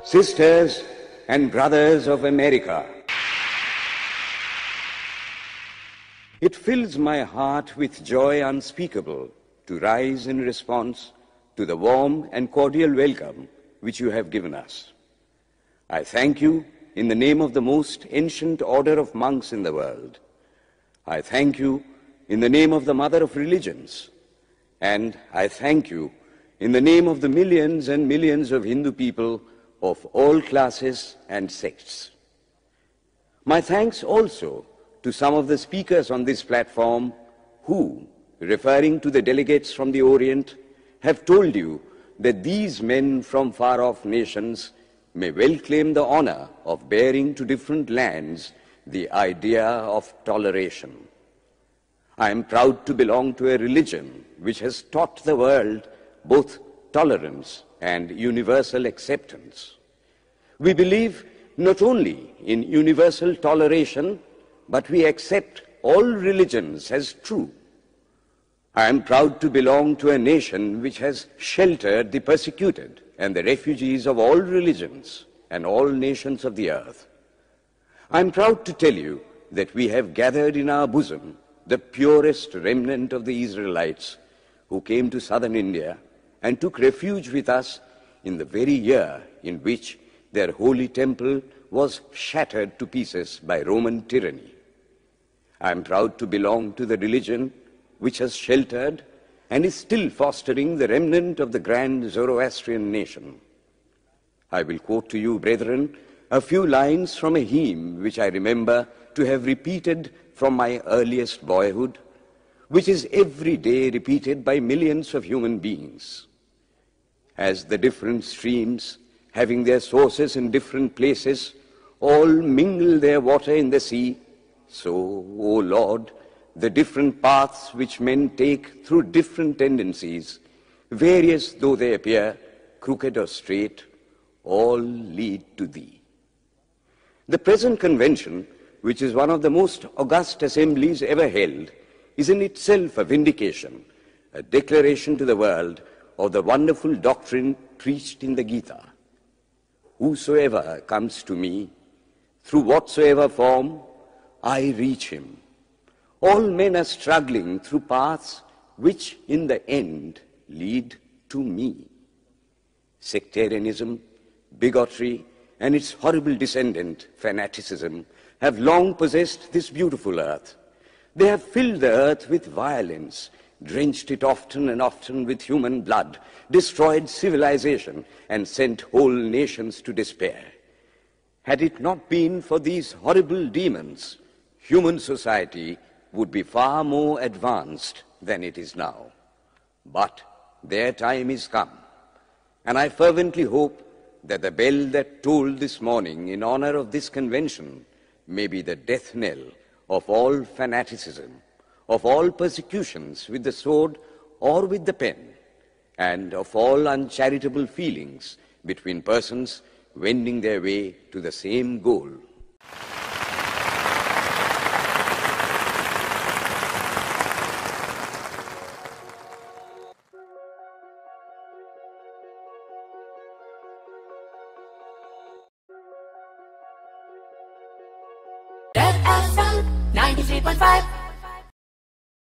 Sisters and brothers of America, it fills my heart with joy unspeakable to rise in response to the warm and cordial welcome which you have given us. I thank you in the name of the most ancient order of monks in the world. I thank you in the name of the mother of religions. And I thank you in the name of the millions and millions of Hindu people of all classes and sects. My thanks also to some of the speakers on this platform who, referring to the delegates from the Orient, have told you that these men from far-off nations may well claim the honor of bearing to different lands the idea of toleration. I am proud to belong to a religion which has taught the world both tolerance and universal acceptance. We believe not only in universal toleration, but we accept all religions as true. I am proud to belong to a nation which has sheltered the persecuted and the refugees of all religions and all nations of the earth. I am proud to tell you that we have gathered in our bosom the purest remnant of the Israelites who came to southern India and took refuge with us in the very year in which their holy temple was shattered to pieces by Roman tyranny. I am proud to belong to the religion which has sheltered and is still fostering the remnant of the grand Zoroastrian nation. I will quote to you, brethren, a few lines from a hymn which I remember to have repeated from my earliest boyhood, which is every day repeated by millions of human beings. As the different streams, having their sources in different places, all mingle their water in the sea, so, O Lord, the different paths which men take through different tendencies, various though they appear, crooked or straight, all lead to Thee. The present convention, which is one of the most august assemblies ever held, is in itself a vindication, a declaration to the world of the wonderful doctrine preached in the Gita. Whosoever comes to me, through whatsoever form, I reach him. All men are struggling through paths which in the end lead to me. Sectarianism, bigotry, and its horrible descendant, fanaticism, have long possessed this beautiful earth. They have filled the earth with violence, drenched it often and often with human blood, destroyed civilization, and sent whole nations to despair. Had it not been for these horrible demons, human society would be far more advanced than it is now. But their time is come, and I fervently hope that the bell that tolled this morning in honor of this convention may be the death knell of all fanaticism, of all persecutions with the sword or with the pen, and of all uncharitable feelings between persons wending their way to the same goal. Red FM 93.5